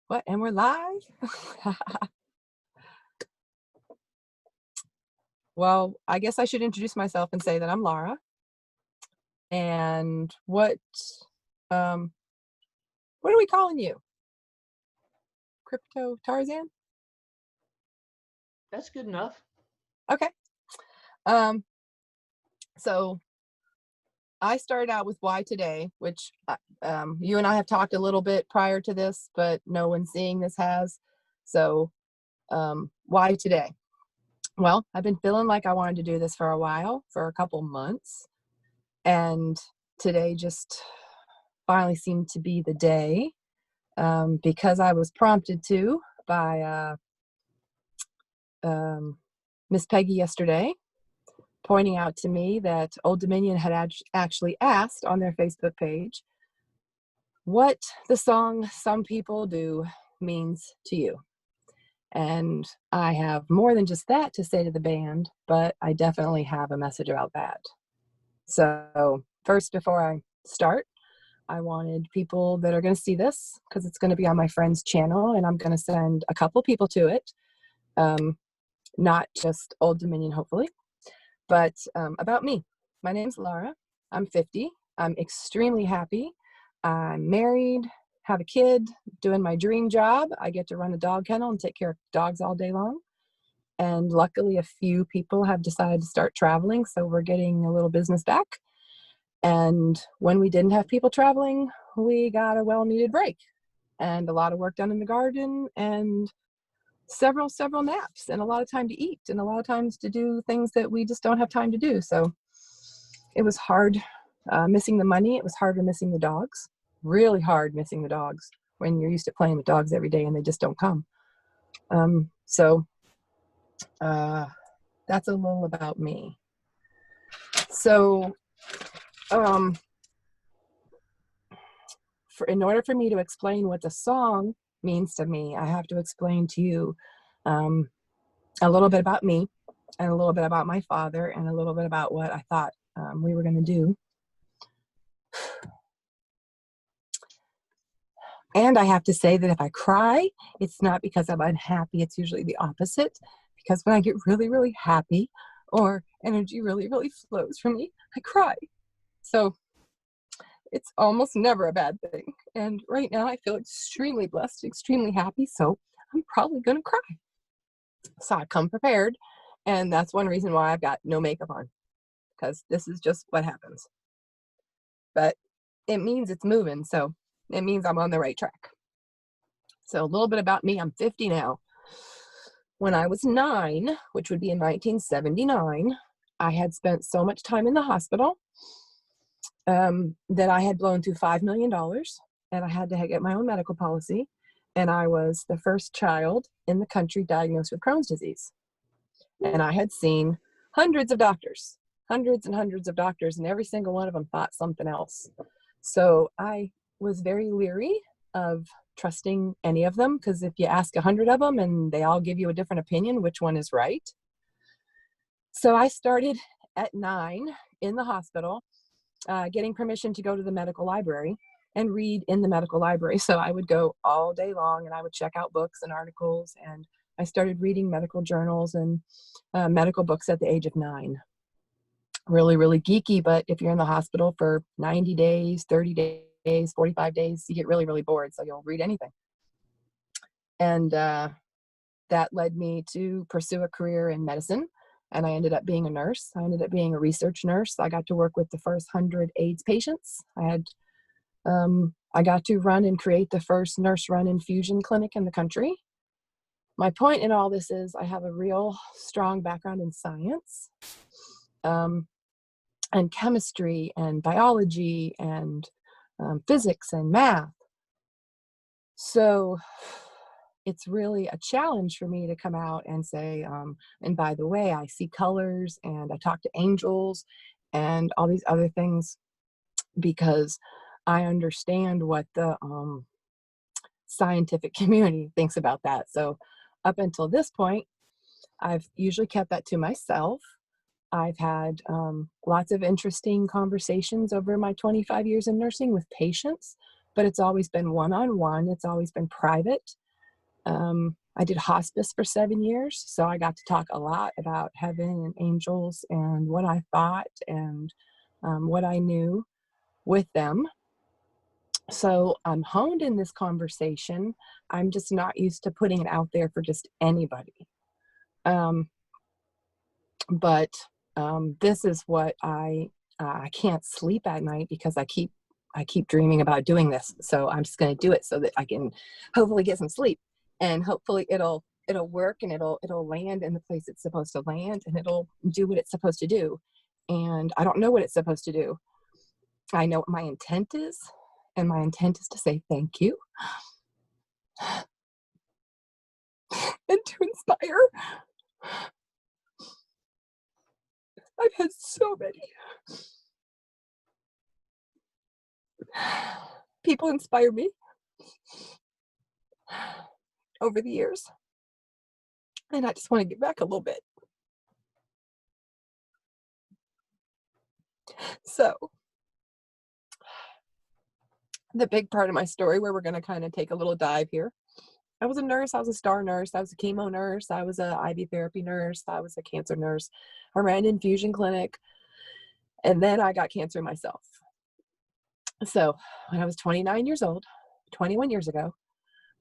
What? And we're live? Well, I guess I should introduce myself and say that I'm Lara. And um what are we calling you? Crypto Tarzan? That's good enough. Okay. Um so I started out with why today, which you and I have talked a little bit prior to this, but no one seeing this has. So why today? Well, I've been feeling like I wanted to do this for a while, for a couple months, and today just finally seemed to be the day, because I was prompted to by Miss Peggy yesterday, pointing out to me that Old Dominion had actually asked on their Facebook page what the song Some People Do means to you. And I have more than just that to say to the band, but I definitely have a message about that. So first, before I start, I wanted people that are going to see this, because it's going to be on my friend's channel, and I'm going to send a couple people to it. Not just Old Dominion, hopefully, but about me. My name's Lara. I'm 50. I'm extremely happy. I'm married, have a kid, doing my dream job. I get to run a dog kennel and take care of dogs all day long. And luckily, a few people have decided to start traveling, so we're getting a little business back. And when we didn't have people traveling, we got a well-needed break and a lot of work done in the garden and several naps and a lot of time to eat and a lot of times to do things that we just don't have time to do. So it was hard missing the money. It was harder missing the dogs. Really hard missing the dogs when you're used to playing with dogs every day and they just don't come. So that's a little about me. So in order for me to explain what the song means to me, I have to explain to you a little bit about me and a little bit about my father and a little bit about what I thought we were going to do. And I have to say that if I cry, it's not because I'm unhappy. It's usually the opposite, because when I get really, really happy or energy really, really flows from me, I cry. So it's almost never a bad thing. And right now I feel extremely blessed, extremely happy. So I'm probably going to cry. So I come prepared. And that's one reason why I've got no makeup on, because this is just what happens. But it means it's moving. So it means I'm on the right track. So a little bit about me. I'm 50 now. When I was 9, which would be in 1979, I had spent so much time in the hospital that I had blown through $5 million, and I had to get my own medical policy. And I was the first child in the country diagnosed with Crohn's disease. And I had seen hundreds of doctors, hundreds and hundreds of doctors, and every single one of them thought something else. So I was very leery of trusting any of them, because if you ask 100 of them and they all give you a different opinion, which one is right? So I started at 9 in the hospital, getting permission to go to the medical library and read in the medical library. So I would go all day long and I would check out books and articles, and I started reading medical journals and medical books at the age of 9. Really, really geeky, but if you're in the hospital for 90 days, 30 days, 45 days, you get really, really bored, so you'll read anything. And that led me to pursue a career in medicine, and I ended up being a nurse. I ended up being a research nurse. I got to work with the first 100 AIDS patients. I got to run and create the first nurse-run infusion clinic in the country. My point in all this is I have a real strong background in science, and chemistry and biology and physics and math. So it's really a challenge for me to come out and say, and by the way, I see colors and I talk to angels and all these other things, because I understand what the scientific community thinks about that. So up until this point, I've usually kept that to myself. I've had lots of interesting conversations over my 25 years in nursing with patients but it's always been one-on-one. It's always been private. I did hospice for 7 years, so I got to talk a lot about heaven and angels and what I thought and what I knew with them. So I'm honed in this conversation. I'm just not used to putting it out there for just anybody. Um, but this is what I can't sleep at night because I keep dreaming about doing this. So I'm just going to do it so that I can hopefully get some sleep, and hopefully it'll work, and it'll land in the place it's supposed to land, and it'll do what it's supposed to do. And I don't know what it's supposed to do. I know what my intent is, and my intent is to say thank you and to inspire. I've had so many people inspire me over the years, and I just want to give back a little bit. So the big part of my story, where we're going to kind of take a little dive here. I was a nurse. I was a star nurse. I was a chemo nurse. I was a IV therapy nurse. I was a cancer nurse. I ran an infusion clinic, and then I got cancer myself. So when I was 29 years old, 21 years ago,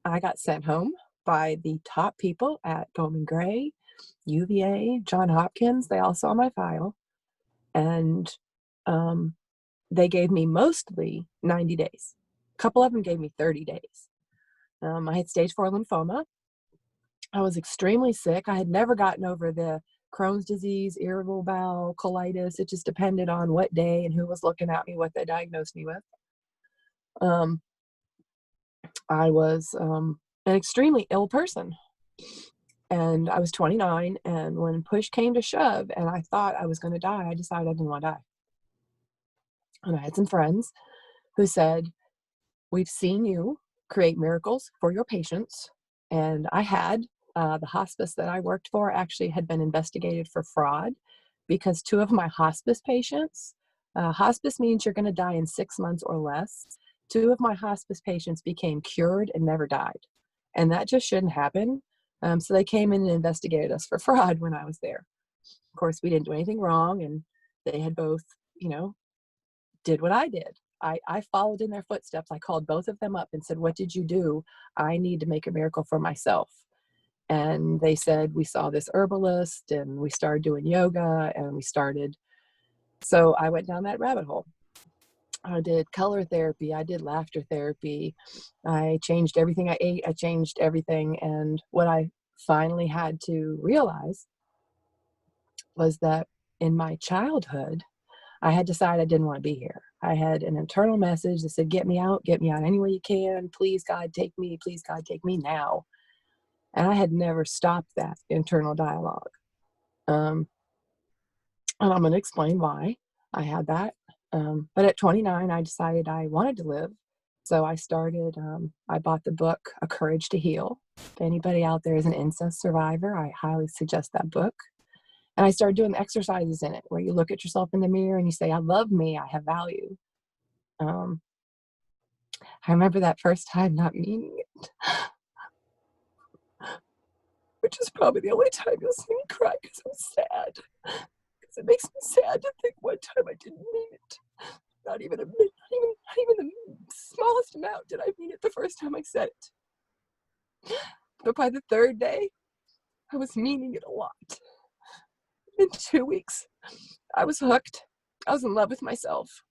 I got sent home by the top people at Bowman Gray, UVA, John Hopkins. They all saw my file, and they gave me mostly 90 days. A couple of them gave me 30 days. I had stage 4 lymphoma. I was extremely sick. I had never gotten over the Crohn's disease, irritable bowel, colitis. It just depended on what day and who was looking at me, what they diagnosed me with. I was an extremely ill person. And I was 29, and when push came to shove and I thought I was going to die, I decided I didn't want to die. And I had some friends who said, "We've seen you create miracles for your patients." And I had the hospice that I worked for actually had been investigated for fraud, because 2 of my hospice patients, hospice means you're going to die in 6 months or less. 2 of my hospice patients became cured and never died. And that just shouldn't happen. So they came in and investigated us for fraud when I was there. Of course, we didn't do anything wrong, and they had both, did what I did. I followed in their footsteps. I called both of them up and said, "What did you do? I need to make a miracle for myself." And they said, "We saw this herbalist, and we started doing yoga, and we started." So I went down that rabbit hole. I did color therapy. I did laughter therapy. I changed everything I ate. I changed everything. And what I finally had to realize was that in my childhood, I had decided I didn't want to be here. I had an internal message that said, get me out any way you can. Please, God, take me. Please, God, take me now. And I had never stopped that internal dialogue. And I'm going to explain why I had that. But at 29, I decided I wanted to live. So I bought the book, A Courage to Heal. If anybody out there is an incest survivor, I highly suggest that book. And I started doing exercises in it where you look at yourself in the mirror and you say, "I love me, I have value." I remember that first time not meaning it, which is probably the only time you'll see me cry, because I'm sad. Because it makes me sad to think one time I didn't mean it. Not even the smallest amount did I mean it the first time I said it. But by the third day, I was meaning it a lot. In 2 weeks, I was hooked. I was in love with myself.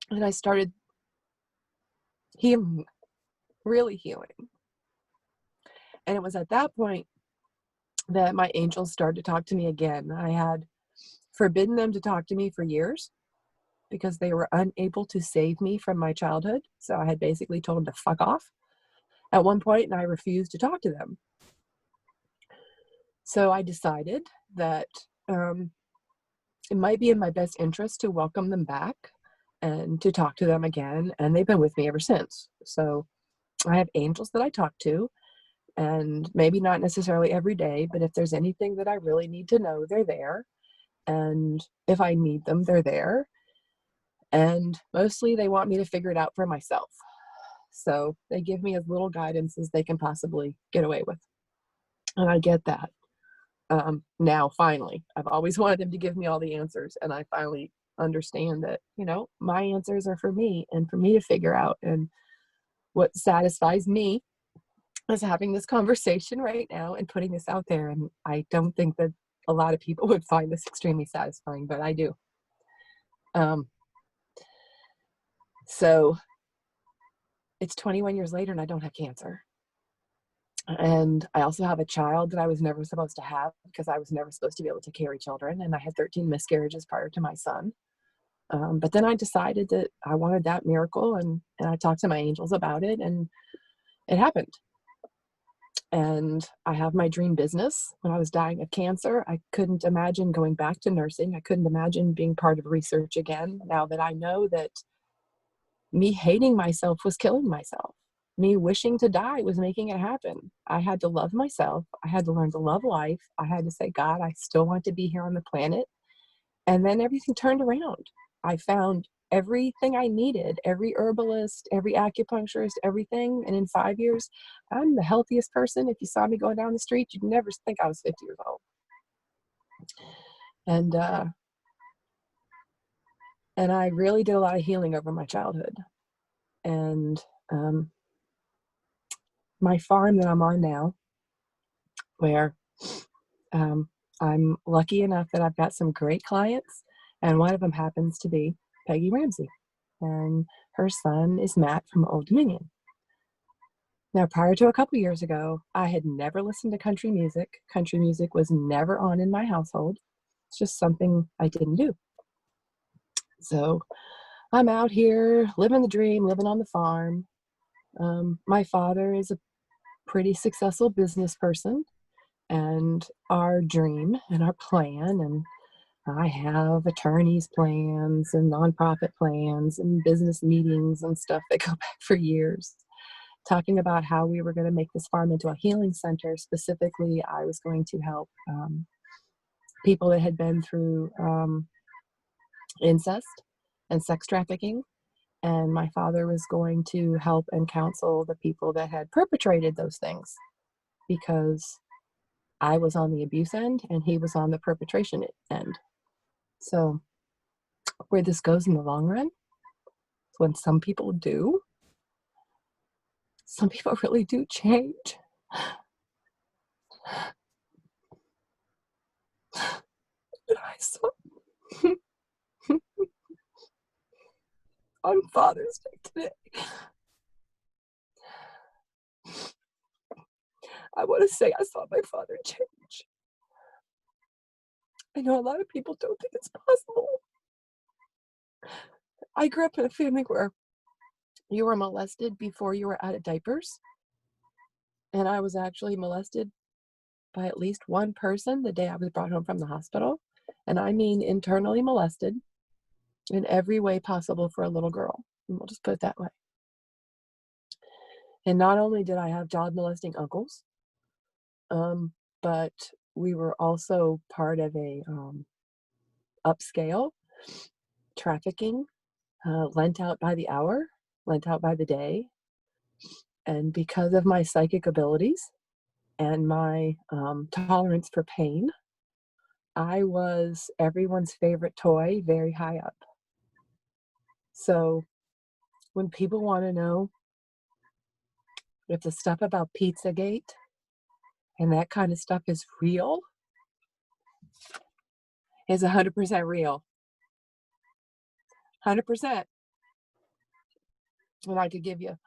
And I started healing, really healing. And it was at that point that my angels started to talk to me again. I had forbidden them to talk to me for years because they were unable to save me from my childhood. So I had basically told them to fuck off at one point, and I refused to talk to them. So I decided that it might be in my best interest to welcome them back and to talk to them again. And they've been with me ever since. So I have angels that I talk to, and maybe not necessarily every day, but if there's anything that I really need to know, they're there. And if I need them, they're there. And mostly they want me to figure it out for myself. So they give me as little guidance as they can possibly get away with. And I get that. Now, finally, I've always wanted them to give me all the answers. And I finally understand that, my answers are for me and for me to figure out. And what satisfies me is having this conversation right now and putting this out there. And I don't think that a lot of people would find this extremely satisfying, but I do. So it's 21 years later and I don't have cancer. And I also have a child that I was never supposed to have because I was never supposed to be able to carry children. And I had 13 miscarriages prior to my son. But then I decided that I wanted that miracle, and I talked to my angels about it, and it happened. And I have my dream business. When I was dying of cancer, I couldn't imagine going back to nursing. I couldn't imagine being part of research again. Now that I know that me hating myself was killing myself. Me wishing to die was making it happen. I had to love myself. I had to learn to love life. I had to say, God, I still want to be here on the planet. And then everything turned around. I found everything I needed, every herbalist, every acupuncturist, everything. And in 5 years, I'm the healthiest person. If you saw me going down the street, you'd never think I was 50 years old. And I really did a lot of healing over my childhood. And my farm that I'm on now, where I'm lucky enough that I've got some great clients, and one of them happens to be Peggy Ramsey, and her son is Matt from Old Dominion. Now, prior to a couple years ago, I had never listened to country music. Country music was never on in my household. It's just something I didn't do. So I'm out here living the dream, living on the farm. My father is a pretty successful business person, and our dream and our plan, and I have attorney's plans and nonprofit plans and business meetings and stuff that go back for years, talking about how we were going to make this farm into a healing center. Specifically, I was going to help people that had been through incest and sex trafficking. And my father was going to help and counsel the people that had perpetrated those things, because I was on the abuse end and he was on the perpetration end. So where this goes in the long run is when some people really do change. And I saw on Father's Day today, I want to say I saw my father change. I know a lot of people don't think it's possible. I grew up in a family where you were molested before you were out of diapers. And I was actually molested by at least one person the day I was brought home from the hospital. And I mean internally molested in every way possible for a little girl. And we'll just put it that way. And not only did I have child molesting uncles, but we were also part of a upscale trafficking, lent out by the hour, lent out by the day. And because of my psychic abilities and my tolerance for pain, I was everyone's favorite toy very high up. So when people want to know if the stuff about Pizzagate and that kind of stuff is real, is 100% real. 100%. And I could give you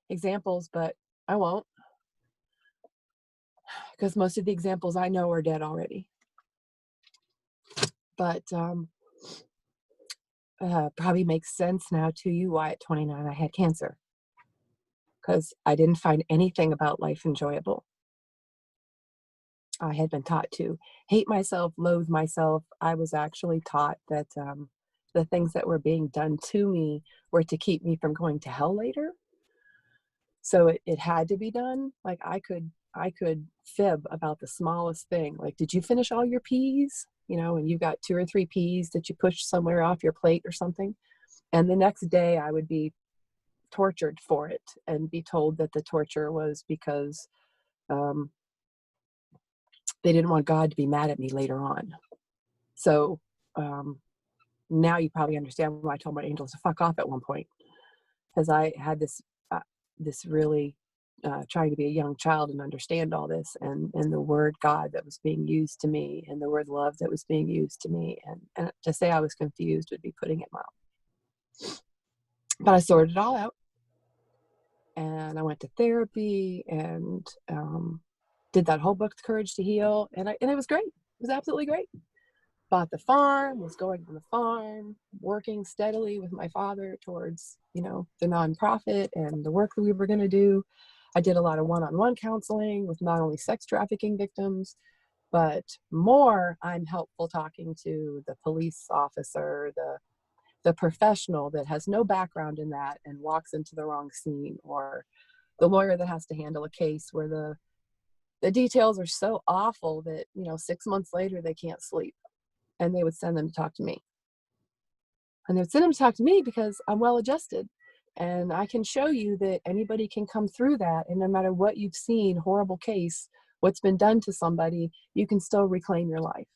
examples, but I won't, because most of the examples I know are dead already. But probably makes sense now to you why at 29 I had cancer, because I didn't find anything about life enjoyable. I had been taught to hate myself, loathe myself. I was actually taught that the things that were being done to me were to keep me from going to hell later. So it had to be done. Like I could fib about the smallest thing. Like, did you finish all your peas? And you've got 2 or 3 peas that you pushed somewhere off your plate or something. And the next day I would be tortured for it and be told that the torture was because um, they didn't want God to be mad at me later on. So um, now you probably understand why I told my angels to fuck off at one point, because I had this really trying to be a young child and understand all this, and the word God that was being used to me, and the word love that was being used to me, and to say I was confused would be putting it mild. But I sorted it all out, and I went to therapy, and did that whole book, Courage to Heal, and it was great. It was absolutely great. Bought the farm, was going on the farm, working steadily with my father towards, the nonprofit and the work that we were going to do. I did a lot of one-on-one counseling with not only sex trafficking victims, but more, I'm helpful talking to the police officer, the professional that has no background in that and walks into the wrong scene, or the lawyer that has to handle a case where the details are so awful that 6 months later they can't sleep, and they would send them to talk to me. And they would send them to talk to me because I'm well adjusted, and I can show you that anybody can come through that, and no matter what you've seen, horrible case, what's been done to somebody, you can still reclaim your life.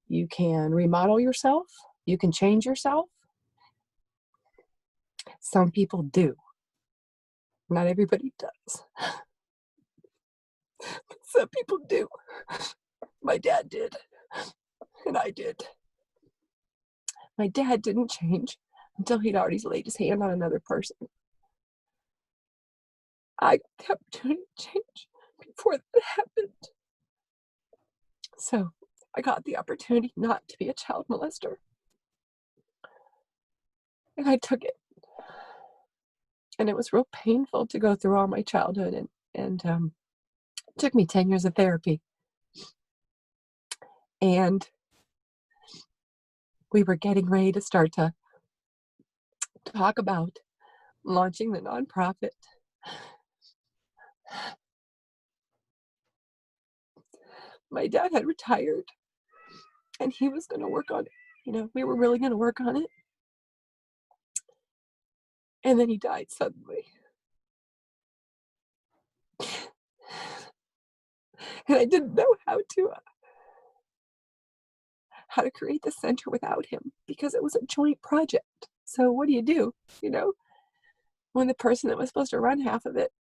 You can remodel yourself. You can change yourself. Some people do. Not everybody does. Some people do. My dad did. And I did. My dad didn't change until he'd already laid his hand on another person. I got the opportunity to change before that happened. So I got the opportunity not to be a child molester. And I took it. And it was real painful to go through all my childhood. And it took me 10 years of therapy. And we were getting ready to start to talk about launching the nonprofit. My dad had retired, and he was going to work on it. We were really going to work on it. And then he died suddenly. And I didn't know how to create the center without him, because it was a joint project. So what do? When the person that was supposed to run half of it,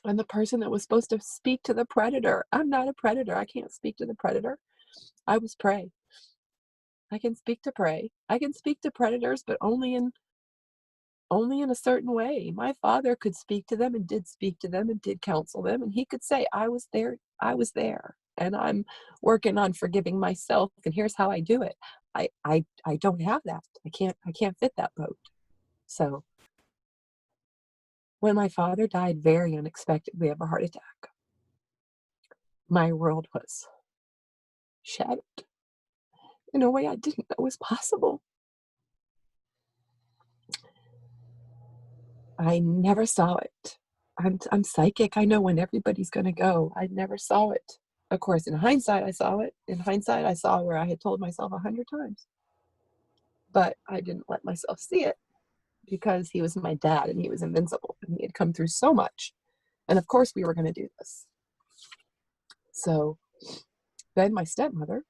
and the person that was supposed to speak to the predator, I'm not a predator. I can't speak to the predator. I was prey. I can speak to prey. I can speak to predators, but only in a certain way. My father could speak to them, and did speak to them, and did counsel them, and he could say, I was there, and I'm working on forgiving myself, and here's how I do it. I don't have that. I can't fit that boat. So when my father died very unexpectedly of a heart attack, my world was shattered in a way I didn't know was possible. I never saw it. I'm psychic. I know when everybody's going to go. I never saw it. Of course, in hindsight, I saw it. In hindsight, I saw where I had told myself 100 times. But I didn't let myself see it, because he was my dad, and he was invincible, and he had come through so much. And of course, we were going to do this. So then my stepmother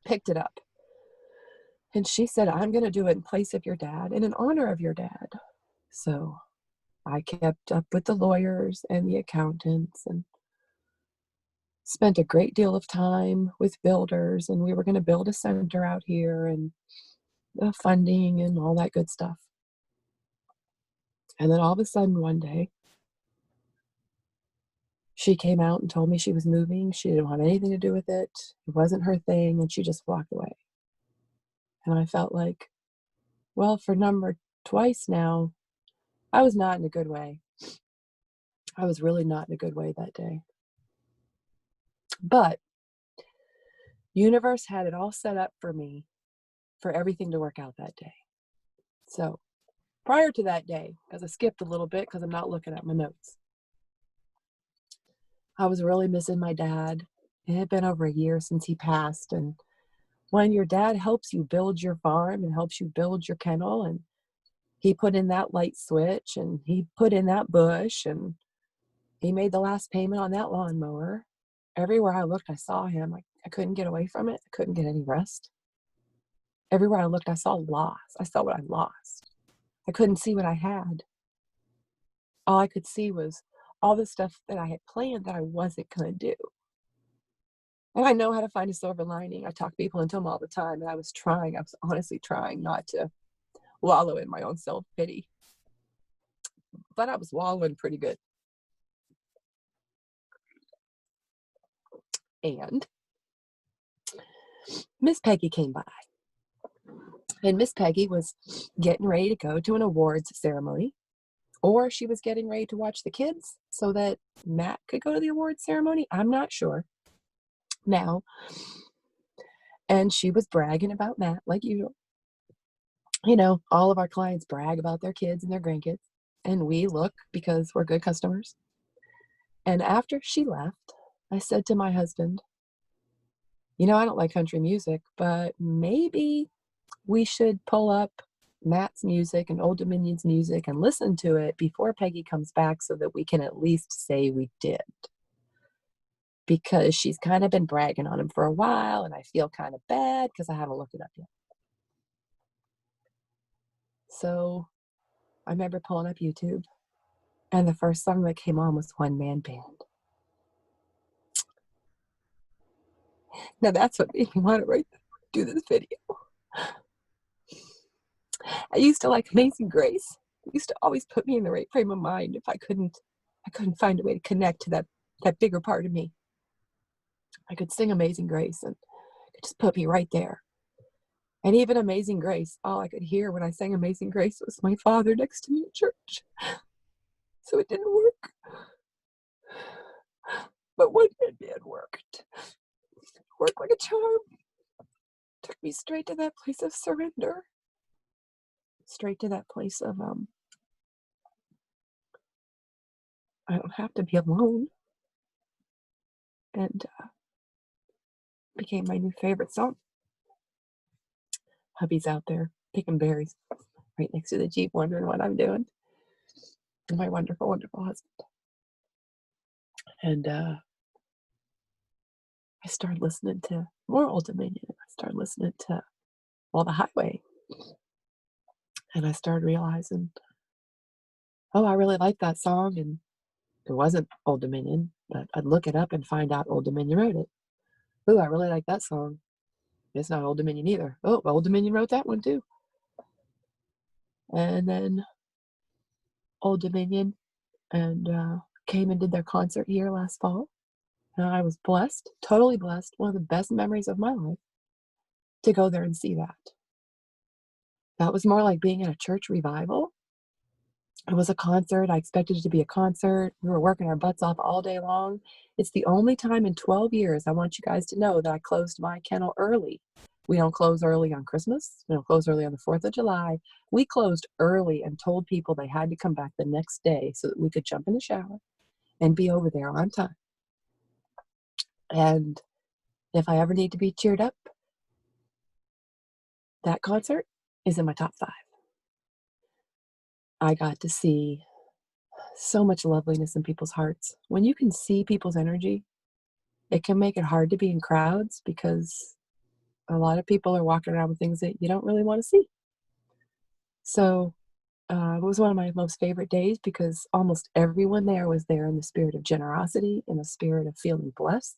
picked it up, and she said, I'm going to do it in place of your dad and in honor of your dad. So I kept up with the lawyers and the accountants, and spent a great deal of time with builders, and we were going to build a center out here, and the funding and all that good stuff. And then all of a sudden one day, she came out and told me she was moving. She didn't want anything to do with it. It wasn't her thing, and she just walked away. And I felt like, well, for number twice now, I was not in a good way. I was really not in a good way that day. But universe had it all set up for me for everything to work out that day. So prior to that day, because I skipped a little bit because I'm not looking at my notes, I was really missing my dad. It had been over a year since he passed, and when your dad helps you build your farm and helps you build your kennel, and he put in that light switch and he put in that bush and he made the last payment on that lawnmower. Everywhere I looked, I saw him. I couldn't get away from it. I couldn't get any rest. Everywhere I looked, I saw loss. I saw what I lost. I couldn't see what I had. All I could see was all the stuff that I had planned that I wasn't going to do. And I know how to find a silver lining. I talk people into them all the time. And I was honestly trying not to wallow in my own self-pity. But I was wallowing pretty good. And Miss Peggy came by. And Miss Peggy was getting ready to go to an awards ceremony, or she was getting ready to watch the kids so that Matt could go to the awards ceremony. I'm not sure now. And she was bragging about Matt like usual. You know, all of our clients brag about their kids and their grandkids, and we look because we're good customers. And after she left, I said to my husband, you know, I don't like country music, but maybe we should pull up Matt's music and Old Dominion's music and listen to it before Peggy comes back so that we can at least say we did. Because she's kind of been bragging on him for a while, and I feel kind of bad because I haven't looked it up yet. So I remember pulling up YouTube, and the first song that came on was One Man Band. Now that's what made me want to do this video. I used to like Amazing Grace. It used to always put me in the right frame of mind if I couldn't find a way to connect to that bigger part of me. I could sing Amazing Grace and it just put me right there. And even Amazing Grace, all I could hear when I sang Amazing Grace was my father next to me at church. So it didn't work. But One Man Band worked. It worked like a charm. It took me straight to that place of surrender. Straight to that place of, I don't have to be alone. And became my new favorite song. Hubby's out there picking berries right next to the Jeep, wondering what I'm doing. And my wonderful, wonderful husband. And I started listening to more Old Dominion. I started listening to, The Highway. And I started realizing, I really like that song. And it wasn't Old Dominion, but I'd look it up and find out Old Dominion wrote it. I really like that song. It's not Old Dominion either. Old Dominion wrote that one too. And then Old Dominion and came and did their concert here last fall. And I was blessed, totally blessed, one of the best memories of my life, to go there and see that. That was more like being in a church revival. It was a concert. I expected it to be a concert. We were working our butts off all day long. It's the only time in 12 years, I want you guys to know, that I closed my kennel early. We don't close early on Christmas. We don't close early on the 4th of July. We closed early and told people they had to come back the next day so that we could jump in the shower and be over there on time. And if I ever need to be cheered up, that concert is in my top 5. I got to see so much loveliness in people's hearts. When you can see people's energy, it can make it hard to be in crowds because a lot of people are walking around with things that you don't really want to see. So it was one of my most favorite days because almost everyone there was there in the spirit of generosity, in the spirit of feeling blessed,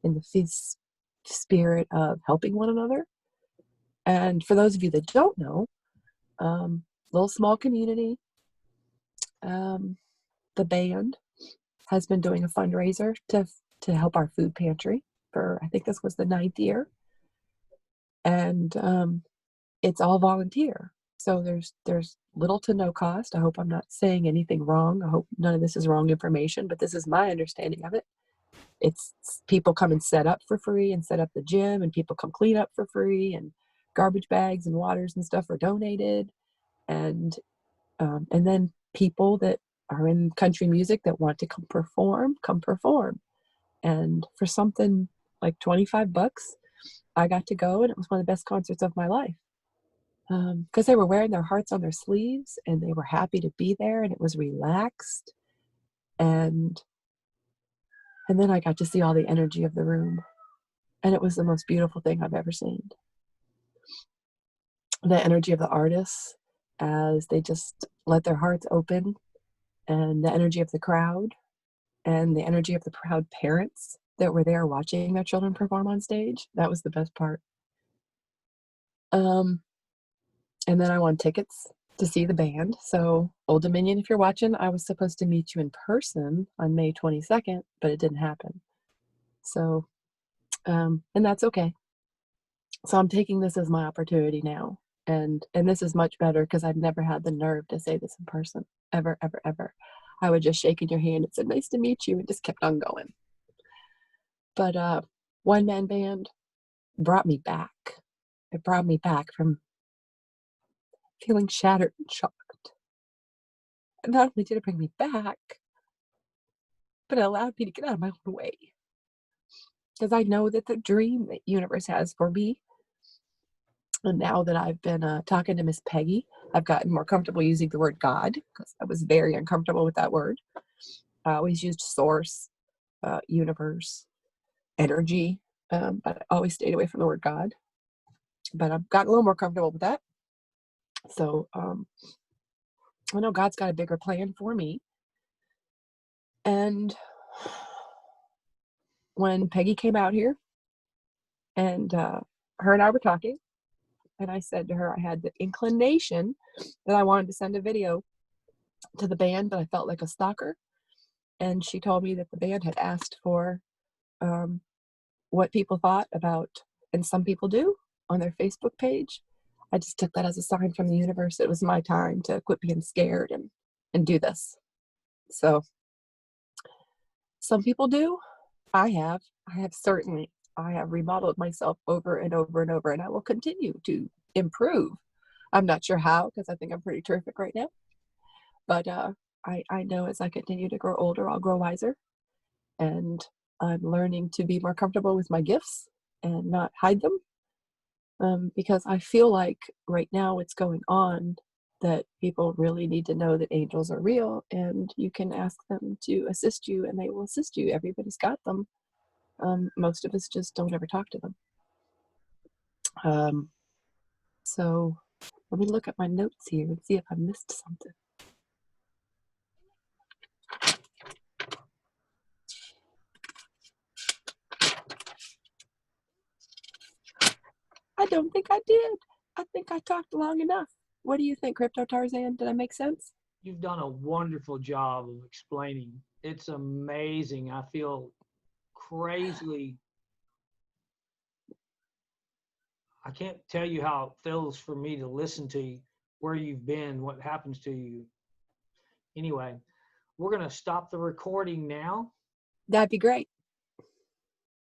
in the spirit of helping one another. And for those of you that don't know, little small community, the band has been doing a fundraiser to help our food pantry for, I think this was the 9th year. And it's all volunteer. So there's little to no cost. I hope I'm not saying anything wrong. I hope none of this is wrong information, but this is my understanding of it. It's people come and set up for free and set up the gym, and people come clean up for free, and garbage bags and waters and stuff are donated. And then people that are in country music that want to come perform. And for something like $25, I got to go, and it was one of the best concerts of my life. Because they were wearing their hearts on their sleeves, and they were happy to be there, and it was relaxed. And then I got to see all the energy of the room, and it was the most beautiful thing I've ever seen. The energy of the artists as they just let their hearts open, and the energy of the crowd, and the energy of the proud parents that were there watching their children perform on stage. That was the best part. Um, and then I won tickets to see the band. So, Old Dominion, if you're watching, I was supposed to meet you in person on May 22nd, but it didn't happen. So, and that's okay. So I'm taking this as my opportunity now. And this is much better because I've never had the nerve to say this in person, ever, ever, ever. I would just shake in your hand and say, nice to meet you, and just kept on going. But one man band brought me back. It brought me back from feeling shattered and shocked. And not only did it bring me back, but it allowed me to get out of my own way. Because I know that the dream that universe has for me, and now that I've been talking to Miss Peggy, I've gotten more comfortable using the word God, because I was very uncomfortable with that word. I always used source, universe, energy, but I always stayed away from the word God. But I've gotten a little more comfortable with that. So I know God's got a bigger plan for me. And when Peggy came out here, and her and I were talking, and I said to her I had the inclination that I wanted to send a video to the band, but I felt like a stalker. And she told me that the band had asked for what people thought about, and some people do, on their Facebook page. I just took that as a sign from the universe. It was my time to quit being scared and do this. So some people do. I have certainly. I have remodeled myself over and over and over, and I will continue to improve. I'm not sure how, because I think I'm pretty terrific right now. But I know as I continue to grow older, I'll grow wiser. And I'm learning to be more comfortable with my gifts and not hide them. Because I feel like right now what's going on, that people really need to know that angels are real, and you can ask them to assist you and they will assist you. Everybody's got them. Most of us just don't ever talk to them. So let me look at my notes here and see if I missed something. I don't think I did. I think I talked long enough. What do you think, Crypto Tarzan? Did I make sense? You've done a wonderful job of explaining. It's amazing. I feel crazily. I can't tell you how it feels for me to listen to you, where you've been, what happens to you. Anyway, we're going to stop the recording now. That'd be great.